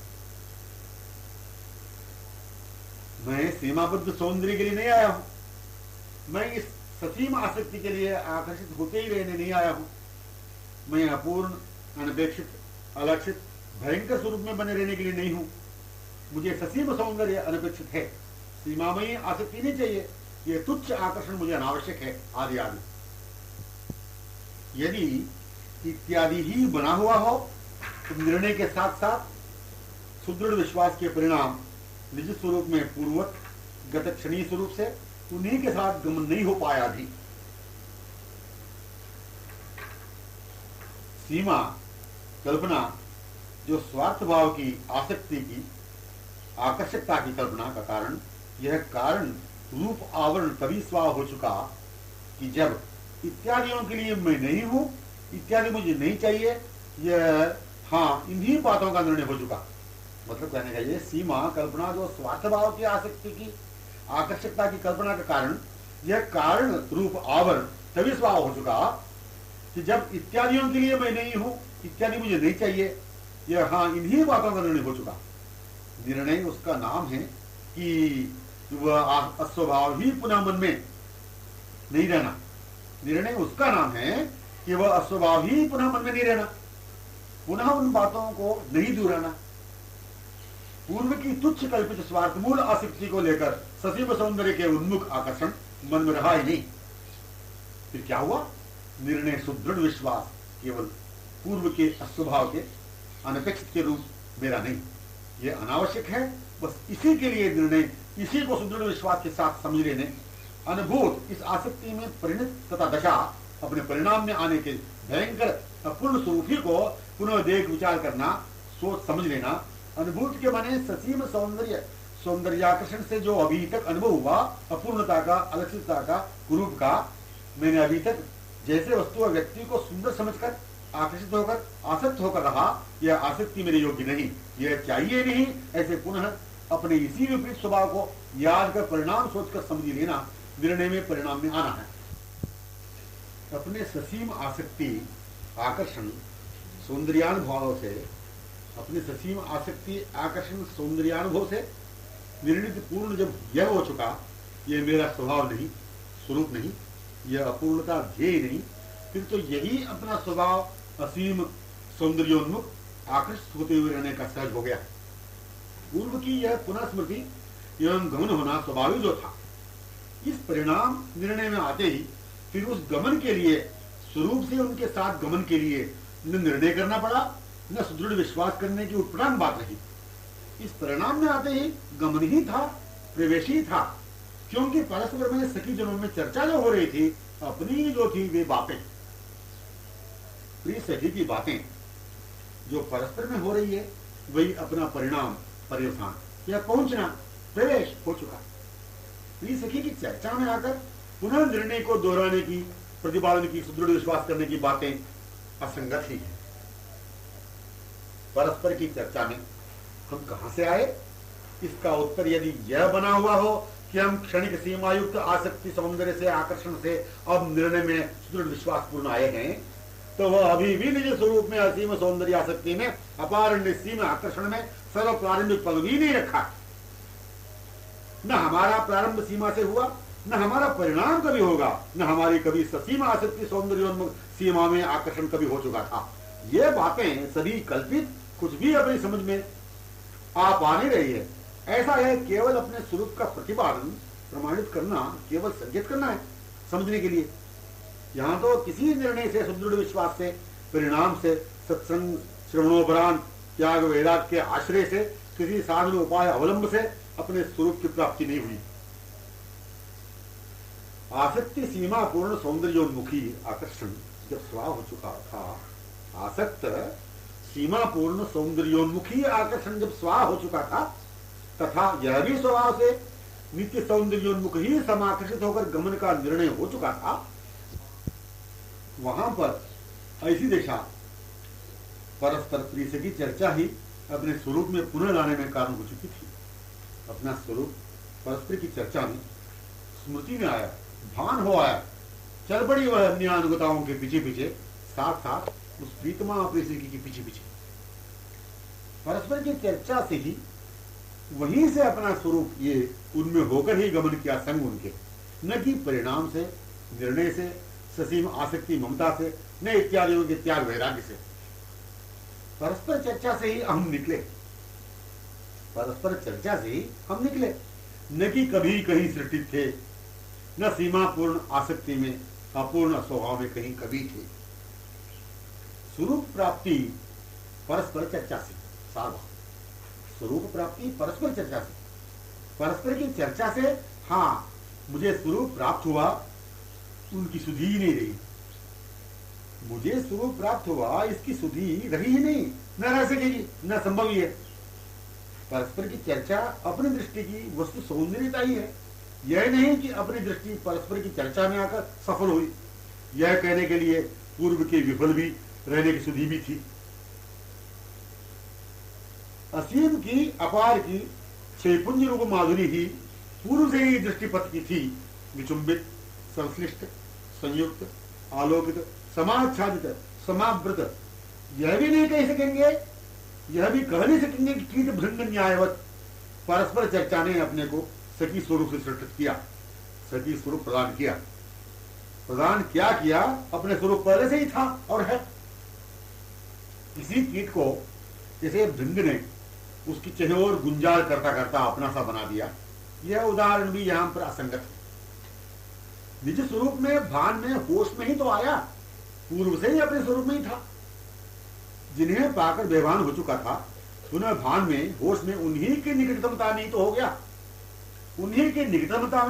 मैं सीमाबद्ध सौंदर्य के लिए नहीं आया हूं। मैं इस ससीम आसक्ति के लिए आकर्षित होते ही रहने नहीं आया हूं। मैं अपूर्ण, अनपेक्षित, अलक्षित, भयंकर स्वरूप में बने रहने के लिए नहीं हूं। मुझे ससीम सौंदर्य अनपेक्षित है, सीमामयी आसक्ति नहीं चाहिए, यह तुच्छ आकर्षण मुझे अनावश्यक है, आदि आदि। यदि इत्यादि ही बना हुआ हो तो निर्णय के साथ साथ सुदृढ़ विश्वास के परिणाम निज स्वरूप में पूर्ववत गतक्षणीय स्वरूप से उन्हीं के साथ गमन नहीं हो पाया भी। सीमा कल्पना जो स्वार्थ भाव की आसक्ति की आकर्षकता की कल्पना का कारण, यह कारण रूप आवरण तभी स्वाव हो चुका कि जब इत्यादियों के लिए मैं नहीं हूं, इत्यादि मुझे नहीं चाहिए, यह हाँ इन्हीं बातों का निर्णय हो चुका। मतलब कहने का ये सीमा कल्पना जो स्वार्थ भाव की आसक्ति की आकर्षकता की कल्पना का कारण, यह कारण रूप आवरण तभी स्वाव हो चुका कि जब इत्यादियों के लिए मैं नहीं हूं, इत्यादि मुझे नहीं चाहिए, यह हाँ इन्हीं बातों का निर्णय हो चुका। निर्णय उसका नाम है कि वह अस्वभाव ही पुनः मन में नहीं रहना। निर्णय उसका नाम है कि वह अस्वभाव ही पुनः मन में नहीं रहना, पुनः उन बातों को नहीं दूराना। पूर्व की तुच्छ कल्पित स्वार्थ मूल आसक्ति को लेकर ससीम सौंदर्य के उन्मुख आकर्षण मन में रहा ही नहीं। फिर क्या हुआ? निर्णय सुदृढ़ विश्वास केवल पूर्व के अस्वभाव के अनपेक्षित के रूप मेरा नहीं, ये अनावश्यक है। बस इसी के लिए निर्णय, इसी को सुदृढ़ विश्वास के साथ समझ लेने, अनुभूत इस आसक्ति में परिणत तथा दशा अपने परिणाम में आने के भयंकर अपूर्ण स्वरूप ही को पुनः देख विचार करना, सोच समझ लेना। अनुभूत के माने ससीम सौंदर्याकर्षण से जो अभी तक अनुभव हुआ अपूर्णता का, अलक्षितता का, कुरूप का, मैंने अभी तक जैसे वस्तु और व्यक्ति को सुंदर समझकर आकर्षित होकर आसक्त होकर रहा, यह आसक्ति मेरे योग्य नहीं, यह चाहिए नहीं, ऐसे पुनः अपने इसी विपरीत स्वभाव को याद कर परिणाम सोचकर समझ लेना, निर्णय में परिणाम में आना है। अपने ससीम आसक्ति आकर्षण सौंदर्यानुभव से, अपने ससीम आसक्ति आकर्षण सौंदर्यानुभव से निर्णित पूर्ण जब यह हो चुका, यह मेरा स्वभाव नहीं, स्वरूप नहीं, यह अपूर्णता ध्येय नहीं, फिर तो यही अपना स्वभाव असीम सौंदर्योन्मुख आकर्षित होते हुए रहने का सहज हो गया। पूर्व की यह पुनः स्मृति एवं गमन होना स्वाभाविक जो था, इस परिणाम निर्णय में आते ही फिर उस गमन के लिए, स्वरूप से उनके साथ गमन के लिए न निर्णय करना पड़ा, न सुदृढ़ विश्वास करने की उत्पन्न बात रही। इस परिणाम में आते ही गमन ही था, प्रवेश ही था, क्योंकि परस्पर में सखी जनों में चर्चा जो हो रही थी, अपनी जो थी वे बातें, प्रिय सखी की बातें जो परस्पर में हो रही है, वही अपना परिणाम, पर्यवसान या पहुंचना, प्रवेश हो चुका। प्रिय सखी की चर्चा में आकर पुनः निर्णय को दोहराने की, प्रतिपादन की, सुदृढ़ विश्वास करने की बातें असंगत ही है। परस्पर की चर्चा में हम कहां से आए? इसका उत्तर यदि यह बना हुआ हो कि हम क्षणिक सीमायुक्त आसक्ति सौंदर्य से, आकर्षण से अब निर्णय में सुदृढ़ विश्वास पूर्ण आए हैं, तो वह अभी भी निज स्वरूप में असीम सौंदर्य आसक्ति में, अपार निस्सीम आकर्षण में सर्व प्रारंभिक पद भी नहीं रखा। न हमारा प्रारंभ सीमा से हुआ, न हमारा परिणाम कभी होगा, न हमारी कभी ससीम आसक्ति सौंदर्योन्मुख सीमा में आकर्षण कभी हो चुका था। ये बातें सभी कल्पित, कुछ भी अपनी समझ में आ पा नहीं रही है। ऐसा है, केवल अपने स्वरूप का प्रतिपादन, प्रमाणित करना, केवल संकेत करना है समझने के लिए। यहां तो किसी निर्णय से, सुदृढ़ विश्वास से, परिणाम से, सत्संग श्रवणोपरांत, त्याग वेदांत के आश्रय से, किसी साधन उपाय अवलंब से अपने स्वरूप की प्राप्ति नहीं हुई। आसक्ति सीमा पूर्ण सौंदर्योन्मुखी आकर्षण जब स्वभाव हो चुका था, आसक्त सीमा पूर्ण सौंदर्योन्मुखी आकर्षण जब स्वभाव हो चुका था, तथा यह भी स्वभाव से नित्य सौंदर्योन्मुख ही समाकर्षित होकर गमन का निर्णय हो चुका था, वहां पर ऐसी दिशा परस्पर प्रिय की चर्चा ही अपने स्वरूप में पुनः लाने में कारण हो चुकी थी। अपना स्वरूप परस्पर की चर्चा में स्मृति में आया, भान हो आया, चल पड़ी वह अन्य अनुगताओं के पीछे पीछे, साथ साथ उस प्रीतमा प्रिय के पीछे पीछे। परस्पर की चर्चा से ही, वहीं से अपना स्वरूप ये उनमें होकर ही गमन किया संग उनके, न कि परिणाम से, निर्णय से, ससीम आसक्ति ममता से, न इत्यादियों के त्याग वैराग्य से। परस्पर चर्चा से ही हम निकले, परस्पर चर्चा से ही हम निकले, न कि कभी कहीं सृष्टि थे, न सीमा पूर्ण आसक्ति में, अपूर्ण स्वभाव में कहीं कभी थे। स्वरूप प्राप्ति परस्पर चर्चा से, सार्वभौम स्वरूप प्राप्ति परस्पर चर्चा से, परस्पर की चर्चा से। हाँ, मुझे स्वरूप प्राप्त हुआ, उनकी सुधि ही नहीं रही। मुझे स्वरूप प्राप्त हुआ, इसकी सुधि रही ही नहीं, न रह सकेगी, न संभव ही है। परस्पर की चर्चा अपनी दृष्टि की वस्तु सौंदर्यता ही है। यह नहीं कि अपनी दृष्टि परस्पर की चर्चा में आकर सफल हुई। यह कहने के लिए पूर्व के विफल भी रहने की सुधि भी थी। असीम की, अपार की क्षयपुंज रूप माधुरी ही पूर्व से ही दृष्टिपथ की थी, विचुंबित, संश्लिष्ट, संयुक्त, आलोकित, समाच्छादित, समावृत। यह भी नहीं कह सकेंगे, यह भी कह नहीं सकेंगे कि कीट भृंग न्यायवत परस्पर चर्चा ने अपने को सखी स्वरूप से सृष्टित किया, सखी स्वरूप प्रदान किया। प्रदान क्या किया? अपने स्वरूप पहले से ही था और है। किसी कीट को जैसे भृंग ने उसकी चहेर गुंजार करता करता अपना सा बना दिया, यह उदाहरण भी यहां पर असंगत है। निज स्वरूप में, भान में, होश में ही तो आया, पूर्व से ही अपने स्वरूप में ही था। जिन्हें पाकर बेभान हो चुका था, पुनः भान में होश में उन्हीं की निकटतमता नहीं तो हो गया। उन्हीं की निकटतमता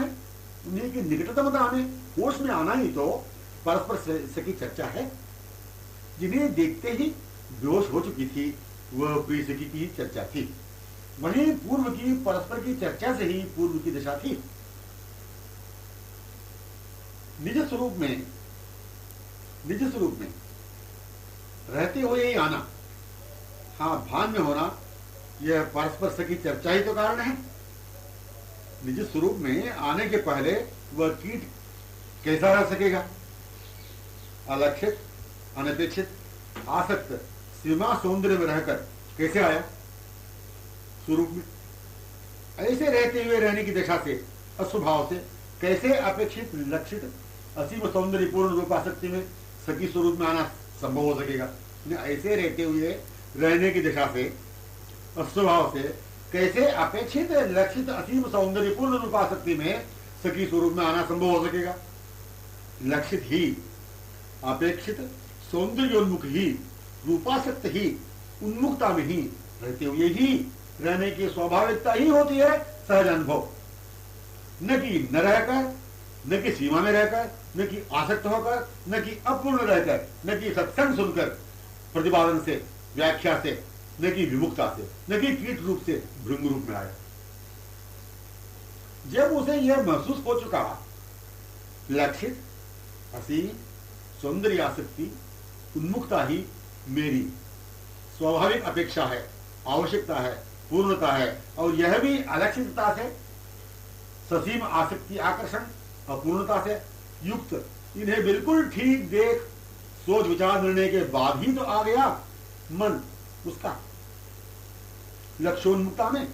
में होश में आना ही तो परस्पर सकी चर्चा है। जिन्हें देखते ही बेहोश हो चुकी थी वह प्रिय सखी की चर्चा थी। वहीं पूर्व की परस्पर की चर्चा से ही पूर्व की दशा थी। निज स्वरूप में रहते हुए ही आना, हाँ भान में होना, यह परस्पर सकी चर्चा ही तो कारण है। निज स्वरूप में आने के पहले वह कीट कैसा रह सकेगा? अलक्षित, अनपेक्षित, आसक्त, सीमा सौंदर्य में रहकर कैसे आया स्वरूप में? ऐसे रहते हुए रहने की दशा से, अस्वभाव से कैसे अपेक्षित, लक्षित, असीम सौंदर्यपूर्ण रूपासक्ति में सखी स्वरूप में आना संभव हो सकेगा? ऐसे रहते हुए रहने की दशा से, अस्वभाव से कैसे अपेक्षित, लक्षित, असीम सौंदर्यपूर्ण रूपासक्ति में सखी स्वरूप में आना संभव हो सकेगा? लक्षित ही, अपेक्षित, सौंदर्योन्मुख ही, रूपासक्त ही, उन्मुखता में ही रहते हुए ही रहने की स्वाभाविकता ही होती है सहज अनुभव। न कि न रहकर, न कि सीमा में रहकर, न कि आसक्त होकर, न कि अपूर्ण रहकर, न कि सत्संग सुनकर, प्रतिपादन से, व्याख्या से, न कि विमुक्ता से, न कि कीट रूप से भृंग रूप में आया। जब उसे यह महसूस हो चुका, लक्षित, असीम, सौंदर्य आसक्ति, उन्मुखता ही मेरी स्वाभाविक अपेक्षा है, आवश्यकता है, पूर्णता है, और यह भी अलक्षितता से, ससीम आसक्ति, आकर्षण, अपूर्णता से युक्त, इन्हें बिल्कुल ठीक देख सोच विचार निर्णय के बाद ही तो आ गया मन उसका लक्ष्योन्मुक्ता में,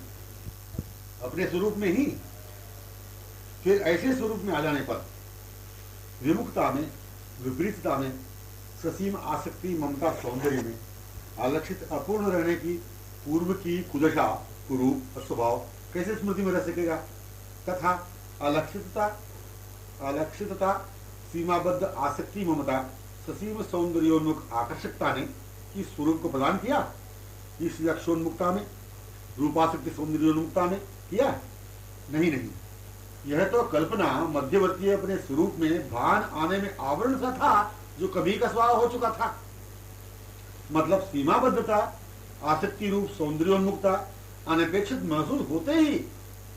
अपने स्वरूप में ही। फिर ऐसे स्वरूप में आ जाने पर विमुक्ता में, विपरीतता में, ससीम आसक्ति, ममता, सौंदर्य में अलक्षित, अपूर्ण रहने की पूर्व की कुदशा, कुरूप, स्वभाव कैसे स्मृति में रह सकेगा? तथा अलक्षितता, सीमाबद्ध आसक्ति, ममता, ससीम सौंदर्योन्मुख आकर्षकता ने इस स्वरूप को प्रदान किया? इस लक्ष्योन्मुक्ता में, रूपासक्ति, सौंदर्योन्मुक्ता में किया? नहीं। यह तो कल्पना मध्यवर्ती अपने स्वरूप में भान आने में आवरण सा था, जो कभी का स्वभाव हो चुका था। मतलब सीमाबद्धता, आसक्ति रूप सौंदर्योन्मुक्ता अनपेक्षित महसूस होते ही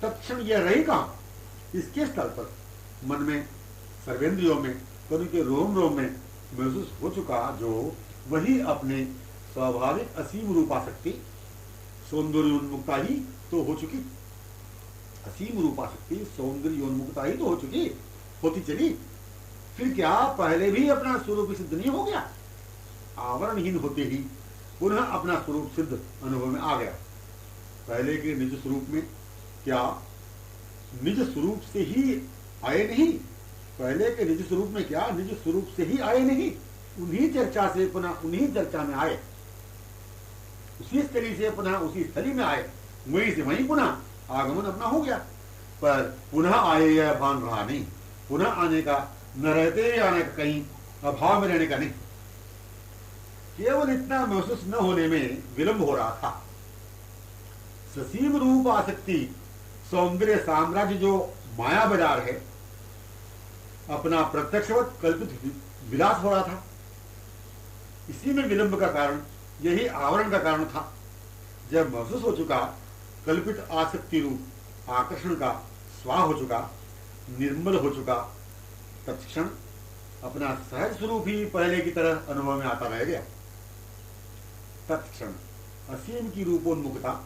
तत्क्षण यह रही कहां? इसके स्थल पर मन में, सर्वेंद्रियों में, तनु के रोम रोम में महसूस हो चुका, जो वही अपने स्वाभाविक असीम रूपासक्ति, सौंदर्योन्मुक्ता ही तो हो चुकी। असीम रूपासक्ति, सौंदर्योन्मुक्ता ही तो हो चुकी, होती चली। फिर क्या पहले भी अपना स्वरूप सिद्ध नहीं हो गया? आवरणहीन होते ही पुनः अपना स्वरूप सिद्ध अनुभव में आ गया। पहले के निज स्वरूप में क्या निज स्वरूप से ही आए नहीं? पहले के निज स्वरूप में क्या निज स्वरूप से ही आए नहीं? उन्हीं चर्चा से पुनः उन्हीं चर्चा में आए, उसी स्थली से पुनः उसी स्थली में आए, वहीं से वहीं पुनः आगमन अपना हो गया। पर पुनः आए यह भान रहा नहीं। पुनः आने का, न रहते आने का, कहीं अभाव में रहने का नहीं। केवल इतना महसूस न होने में विलंब हो रहा था। ससीम रूप आसक्ति, सौंदर्य साम्राज्य जो माया बाजार है, अपना प्रत्यक्षवत कल्पित विलास हो रहा था। इसी में विलंब का कारण, यही आवरण का कारण था। जब महसूस हो चुका, कल्पित आसक्ति रूप आकर्षण का स्वाह हो चुका, निर्मल हो चुका, तत्क्षण अपना सहज स्वरूप ही पहले की तरह अनुभव में आता रह गया। तत्क्षण असीम की रूपोन्मुखता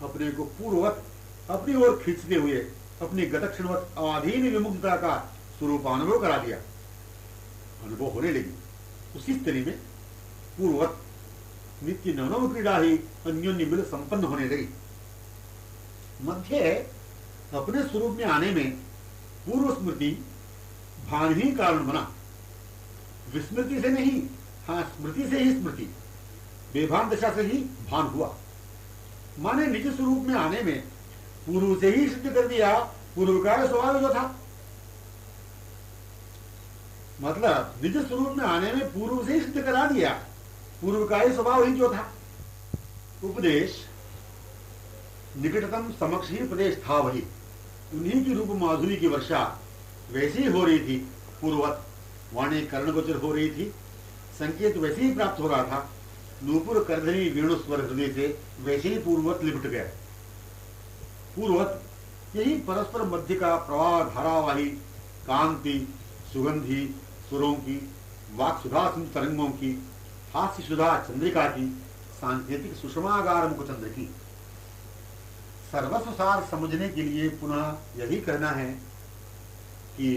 अपने को पूर्ववत अपनी ओर खींचते हुए अपनी गतक्षणवत अधीन विमुक्तता का स्वरूपानुभव करा दिया। अनुभव होने लगी उसी स्थिति में पूर्ववत नित्य नवनव क्रीड़ा ही अन्योन्य मिल संपन्न होने लगी। मध्य अपने स्वरूप में आने में पूर्व स्मृति भान ही कारण बना, विस्मृति से नहीं, हाँ स्मृति से ही स्मृति, बेभान दशा से ही भान हुआ। माने निज स्वरूप में आने में पूर्व से ही सिद्ध कर दिया पूर्व का स्वभाव जो था। मतलब निज स्वरूप में आने में पूर्व से ही सिद्ध करा दिया पूर्व का ही स्वभाव ही जो था। उपदेश निकटतम समक्ष ही प्रदेश था वही, उन्हीं की रूप माधुरी की वर्षा वैसी हो रही थी, पूर्वत वाणी कर्णगोचर हो रही थी, संकेत वैसे ही प्राप्त हो रहा था, नूपुर करधनी वेणु स्वर हृदय से वैसे ही पूर्ववत लिपट गया। पूर्ववत यही परस्पर मध्य का प्रवाह धारावाही कांति सुगंधी सुरों की, वाक सुधा तरंगों की, हास्य सुधा चंद्रिका की, सांकेतिक सुषमागार मुखचंद्र की। सर्वस्वसार समझने के लिए पुनः यही कहना है कि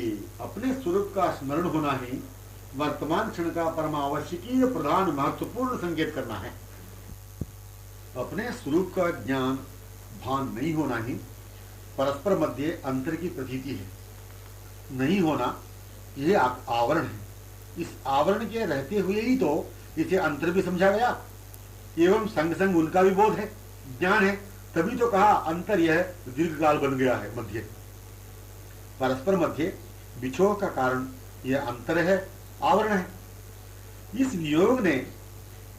अपने स्वरूप का स्मरण होना ही वर्तमान क्षण का परमावश्यकीय प्रधान महत्वपूर्ण संकेत करना है। अपने स्वरूप का ज्ञान भान नहीं होना ही परस्पर मध्य अंतर की प्रतीति है। नहीं होना यह आवरण है। इस आवरण के रहते हुए ही तो इसे अंतर भी समझा गया, एवं संग संग उनका भी बोध है, ज्ञान है, तभी तो कहा अंतर यह दीर्घकाल बन गया है। मध्य परस्पर मध्य बिछोह का कारण यह अंतर है, आवरण है। इस वियोग ने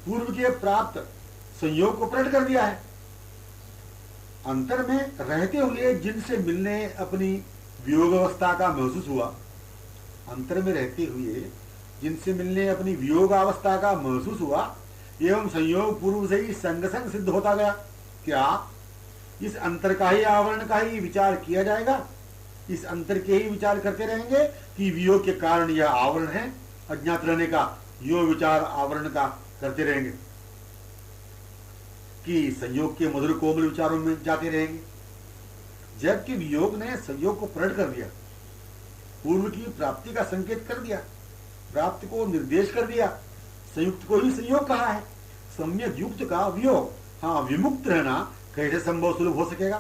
पूर्व के प्राप्त संयोग को प्रकट कर दिया है। अंतर में रहते हुए जिनसे मिलने अपनी वियोग अवस्था का महसूस हुआ, अंतर में रहते हुए जिनसे मिलने अपनी वियोग अवस्था का महसूस हुआ, एवं संयोग पूर्व से ही संग संग सिद्ध होता गया। क्या इस अंतर का ही आवरण का ही विचार किया जाएगा? इस अंतर के ही विचार करते रहेंगे कि वियोग के कारण यह आवरण है, अज्ञात रहने का यो विचार आवरण का करते रहेंगे, कि संयोग के मधुर कोमल विचारों में जाते रहेंगे। जबकि वियोग ने संयोग को प्रकट कर दिया, पूर्व की प्राप्ति का संकेत कर दिया, प्राप्ति को निर्देश कर दिया, संयुक्त को ही संयोग कहा है। सम्यक युक्त का वियोग, हाँ विमुक्त रहना कैसे संभव सुलभ हो सकेगा?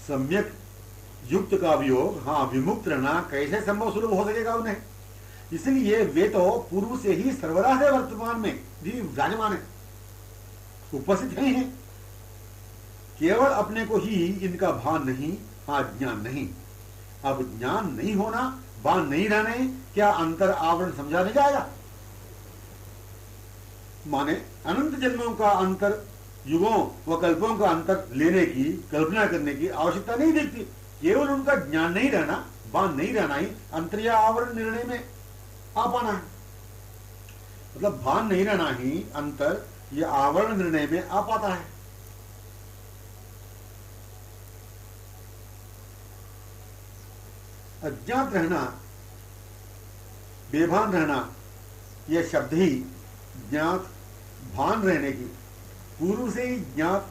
सम्यक युक्त का वियोग, हाँ विमुक्त रहना कैसे संभव सुलभ हो सकेगा उन्हें? इसलिए वे तो पूर्व से ही सर्वदा है, वर्तमान में भी विराजमान है, उपस्थित ही है। केवल अपने को ही इनका भान नहीं, हाँ ज्ञान नहीं। अब ज्ञान नहीं होना, भान नहीं रहने, क्या अंतर आवरण समझा नहीं जाएगा? माने अनंत जन्मों का अंतर, युगों व कल्पों का अंतर लेने की, कल्पना करने की आवश्यकता नहीं दिखती। केवल उनका ज्ञान नहीं रहना, भान नहीं रहना ही अंतर या आवरण निर्णय में आ पाना है। मतलब भान नहीं रहना ही अंतर या आवरण निर्णय में आ पाता है। अज्ञात रहना, बेभान रहना, यह शब्द ही ज्ञात भान रहने की, पूर्व से ही ज्ञात,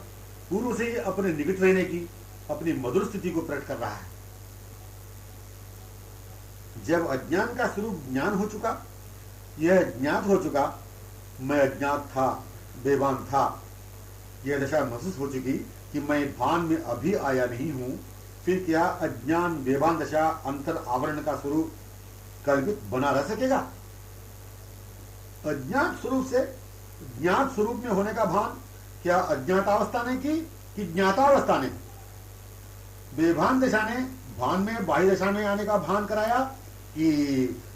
पूर्व से ही अपने निकट रहने की, अपनी मधुर स्थिति को प्रकट कर रहा है। जब अज्ञान का स्वरूप ज्ञान हो चुका, यह ज्ञात हो चुका, मैं अज्ञात था, बेभान था, यह दशा महसूस हो चुकी कि मैं भान में अभी आया नहीं हूं, फिर क्या अज्ञान बेभान दशा अंतर आवरण का स्वरूप कल्पित बना रह सकेगा? अज्ञात स्वरूप से ज्ञात स्वरूप में होने का भान क्या अज्ञातावस्था ने की कि ज्ञातावस्था ने? बेभान दशा ने भान में बाह्य दशा में आने का भान कराया कि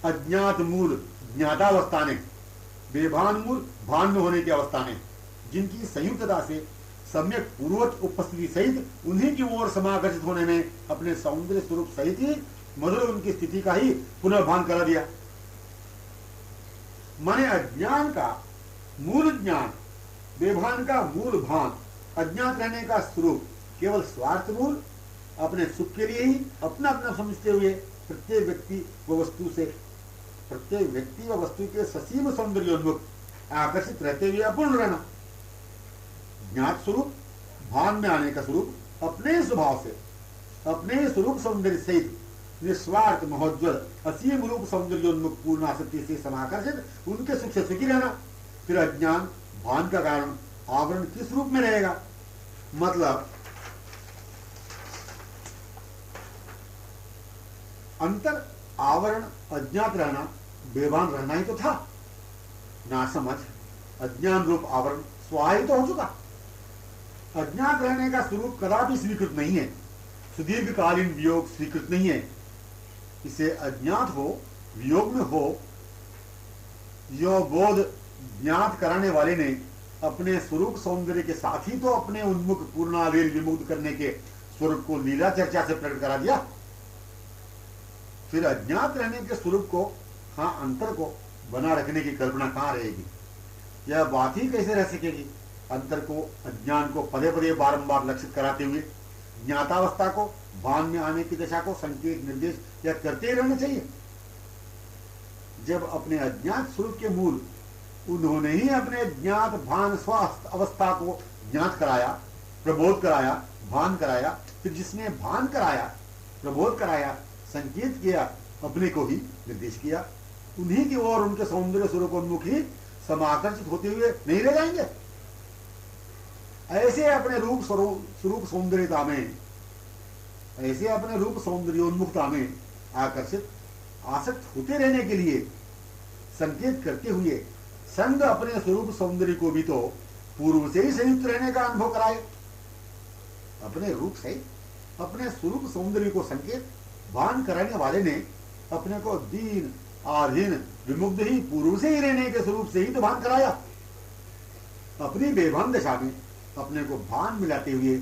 अज्ञात मूल ज्ञातावस्था ने, बेभान मूल भान में होने की अवस्था ने, जिनकी संयुक्तता से सम्यक पूर्वत उपस्थिति सहित उन्हीं की ओर समाकर्षित होने में अपने सौंदर्य स्वरूप सहित ही मधुर उनकी स्थिति का ही पुनः भान करा दिया। माने अज्ञान का मूल ज्ञान, बेभान का मूल भान, अज्ञात रहने का स्वरूप केवल स्वार्थ मूल, अपने सुख के लिए ही अपना अपना समझते हुए प्रत्येक व्यक्ति व वस्तु से, प्रत्येक व्यक्ति व वस्तु के ससीम सौंदर्योन्मुख आकर्षित रहते हुए अपूर्ण रहना। ज्ञात स्वरूप, भान में आने का स्वरूप अपने स्वभाव से, अपने स्वरूप सौंदर्य सहित निस्वार्थ महोज्वल असीम रूप सौंदर्योन्मुख पूर्ण आसक्ति से समाकर्षित उनके सुख से सुखी रहना। फिर अज्ञान भान का कारण आवरण किस रूप में रहेगा? मतलब अंतर आवरण अज्ञात रहना, बेभान रहना ही तो था। ना समझ अज्ञान रूप आवरण स्वाही तो हो चुका। अज्ञात रहने का स्वरूप कदापि स्वीकृत नहीं है, सुदीर्घकालीन वियोग स्वीकृत नहीं है। इसे अज्ञात हो, वियोग में हो, यो बोध ज्ञात कराने वाले ने अपने स्वरूप सौंदर्य के साथ ही तो अपने उन्मुख पूर्णाधीन विमुक्त करने के स्वरूप को लीला चर्चा से प्रकट करा दिया। फिर अज्ञात रहने के स्वरूप को, हाँ अंतर को बना रखने की कल्पना कहां रहेगी? यह बात ही कैसे रह सकेगी? अंतर को, अज्ञान को पदे पदे बारंबार लक्षित कराते हुए ज्ञातावस्था को, भान में आने की दशा को संकेत निर्देश यह करते ही रहना चाहिए। जब अपने अज्ञात स्वरूप के मूल उन्होंने ही अपने ज्ञात भान स्वास्थ्य अवस्था को ज्ञात कराया, प्रबोध कराया, भान कराया, फिर जिसने भान कराया, प्रबोध कराया, संकेत किया, अपने को ही निर्देश किया, उन्हीं की ओर उनके सौंदर्य स्वरूपोन्मुख ही समाकर्षित होते हुए नहीं रह जाएंगे। ऐसे अपने रूप स्वरूप सौंदर्यता में, ऐसे अपने रूप सौंदर्योन्मुखता में आकर्षित आसक्त होते रहने के लिए संकेत करते हुए संग अपने स्वरूप सौंदर्य को भी तो पूर्व से ही संयुक्त रहने का अनुभव कराए। अपने रूप से अपने स्वरूप सौंदर्य को संकेत भान कराने वाले ने अपने को दीन आधीन विमुग्ध ही पूर्व से ही रहने के स्वरूप से ही तो भान कराया। अपनी बेभान दशा में अपने को भान मिलाते हुए,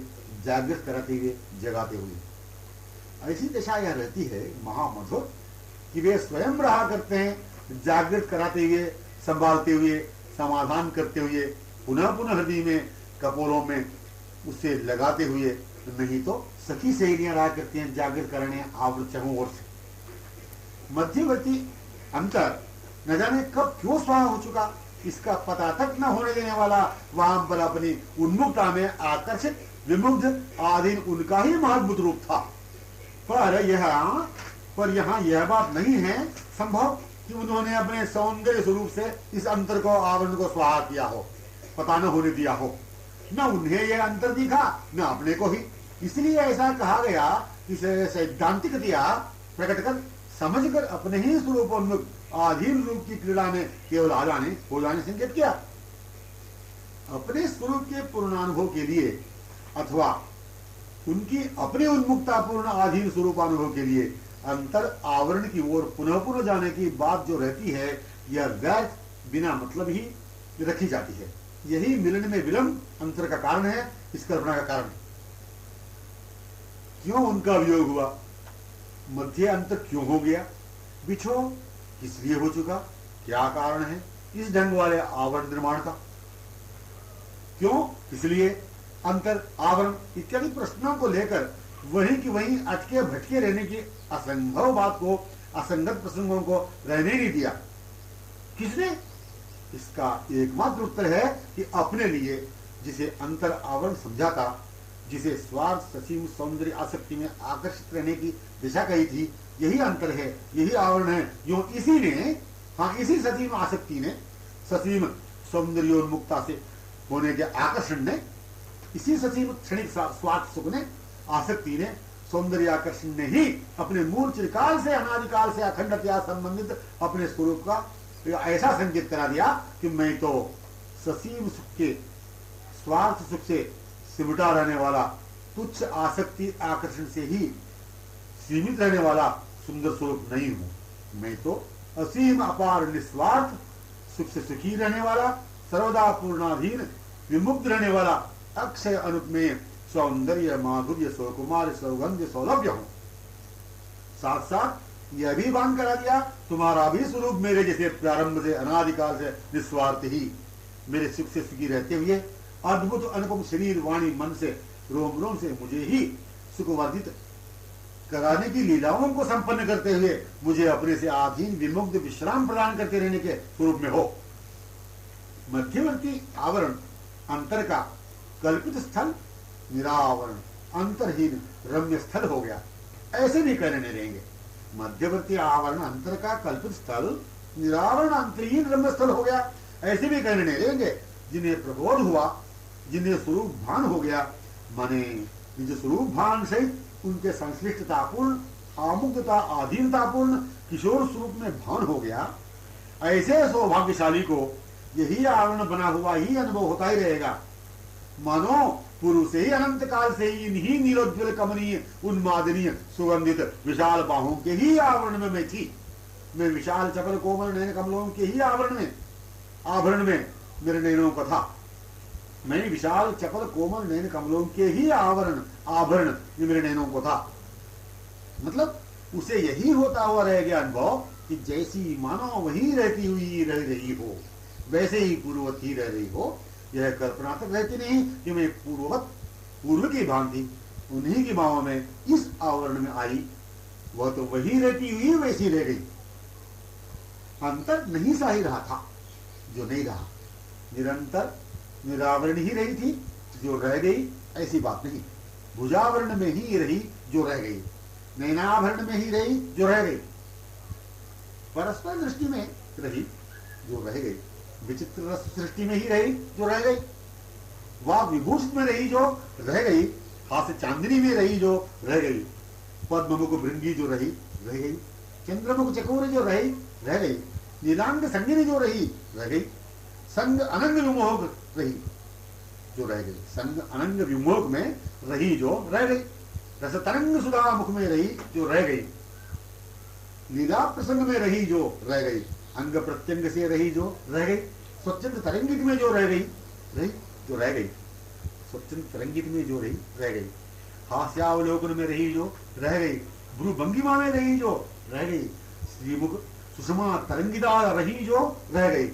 जागृत कराते हुए, जगाते हुए। ऐसी दशा यह रहती है महामधुर कि वे स्वयं रहा करते हैं, जागृत कराते हुए, संभालते हुए, समाधान करते हुए, पुनः पुनः हृदय में, कपोलों में उसे लगाते हुए। नहीं तो सखी सहेलियां रहा करती हैं जागृत करने आवृत चहों ओर से। मध्यवर्ती अंतर न जाने कब क्यों स्वाहा हो चुका, इसका पता तक न होने देने वाला वहां पर अपनी उन्मुखता में आकर्षित विमुग्ध आधीन उनका ही महाद्भुत रूप था। पर यहाँ यह बात नहीं है संभव कि उन्होंने अपने सौंदर्य स्वरूप से इस अंतर को, आवरण को स्वाहा किया हो, पता न होने दिया हो। न उन्हें यह अंतर दिखा, न अपने को ही। इसलिए ऐसा कहा गया कि सैद्धांतिकतया प्रकट कर, समझ कर अपने ही स्वरूपोन्मुख आधीन रूप की क्रीड़ा में केवल आ जाने, हो जाने संकेत किया। अपने स्वरूप के पूर्णानुभव के लिए अथवा उनकी अपने उन्मुक्ता पूर्ण आधीन स्वरूपानुभव के लिए अंतर आवरण की ओर पुनः पुनः जाने की बात जो रहती है, यह व्यर्थ बिना मतलब ही रखी जाती है। यही मिलन में विलंब अंतर का कारण है, इस कल्पना का कारण। क्यों उनका वियोग हुआ, मध्य अंतर क्यों हो गया, बिछो किस लिए हो चुका, क्या कारण है इस ढंग वाले आवरण निर्माण का, क्यों, इसलिए अंतर, आवरण इत्यादि प्रश्नों को लेकर वहीं की वहीं अटके भटके रहने की असंभव बात को, असंगत प्रसंगों को रहने नहीं दिया। किसने? इसका एकमात्र उत्तर है कि अपने लिए जिसे अंतर आवरण समझा था, जिसे स्वार्थ ससीम सौंदर्य आसक्ति में आकर्षित रहने की दिशा कही थी, यही अंतर है, यही आवरण है। यो इसी ने, हाँ इसी ससीम आसक्ति ने, ससीम सौंदर्योन्मुक्ता से होने के आकर्षण ने, इसी ससीम क्षणिक स्वार्थ सुख ने, आसक्ति ने, सौंदर्य आकर्षण ने ही अपने मूल चिरकाल से, अनादिकाल से अखंडतया संबंधित अपने स्वरूप का ऐसा संकेत करा दिया कि मैं तो ससीम सुख के, स्वार्थ सुख से सिमटा रहने वाला, तुच्छ आसक्ति आकर्षण से ही सीमित रहने वाला सुंदर स्वरूप नहीं हूं। मैं तो असीम अपार निस्वार्थ सुख से सुखी रहने वाला, सर्वदा पूर्णाधीन विमुक्त रहने वाला, अक्षय अनुपमेय सौंदर्य माधुर्य सौकुमार सौगंध्य सौलभ्य हूं। साथ साथ यह भी भान करा दिया, तुम्हारा भी स्वरूप मेरे जैसे प्रारंभ से, अनादिकाल से निस्वार्थ ही मेरे सुख से सुखी रहते हुए, अद्भुत अनुपम शरीर वाणी मन से, रोम रोम से मुझे ही सुखवर्धित कराने की लीलाओं को संपन्न करते हुए मुझे अपने से आधीन विमुक्त विश्राम प्रदान करते रहने के स्वरूप में हो। मध्यवर्ती आवरण अंतर का कल्पित स्थल निरावरण अंतरहीन रम्य स्थल हो गया, ऐसे भी कहने नहीं रहेंगे। मध्यवर्ती आवरण अंतर का कल्पित स्थल निरावरण अंतरहीन रम्य स्थल हो गया, ऐसे भी कहने नहीं रहेंगे। जिन्हें प्रबोध हुआ, जिन्हें स्वरूप भान हो गया, माने निज स्वरूप भान सहित उनके संश्लिष्टतापूर्ण, आमुक्तता आधीनतापूर्ण किशोर स्वरूप में भान हो गया, ऐसे सौभाग्यशाली को यही आवरण बना हुआ ही अनुभव होता ही रहेगा। मानो पूर्व से ही, अनंत काल से ही इन्हीं नीलोज्वल कमनीय उन्मादनीय सुगंधित विशाल बाहों के ही आवरण में मैं थी। मैं विशाल चपल कोमल नयन कमलों के ही आभरण में मेरे नयनों का था। मैं विशाल चपल कोमल नयन कमलों के ही आभरण मेरे नयनों को था। मतलब उसे यही होता हुआ रह गया अनुभव कि जैसी मानो वही रहती हुई रह रही हो, वैसे ही पूर्ववत ही रह रही हो। यह कल्पना तक रहती नहीं कि मैं पूर्व की भांति उन्हीं की बाहों में इस आवरण में आई, वह तो वही रहती हुई वैसी रह गई। अंतर नहीं सा ही रहा था जो नहीं रहा, निरंतर निरावरण ही रही थी जो रह गई, ऐसी बात नहीं। भुजावरण में ही रही जो रह गई, नैनाभरण में ही रही जो रह गई, परस्पर दृष्टि में रही जो रह गई, विचित्र रस सृष्टि में ही रही जो रह गई, वाह विभूषित में रही जो रह गई, हास्य चांदनी में रही जो रह गई, पद्ममुख भृंगी जो रही रह गई, चंद्रमुख चकोर जो रही रह गई, नीलांग संगिनी जो रही रह गई, संग अनंग विमोह रही जो रह गई, संग अनंग विमोह में रही जो रह गई, रस तरंग सुधा मुख में रही जो रह गई, लीला प्रसंग में रही जो रह गई, अंग प्रत्यंग से रही जो रह गई, स्वच्छंद तरंगित में जो रह गई जो रह गई, स्वच्छंद तरंगित में जो रह गई, हास्यावलोकन में रही जो रह गई, भ्रू भंगिमा में रही जो रह गई, श्रीमुख सुषमा तरंगिदा रही जो रह गई,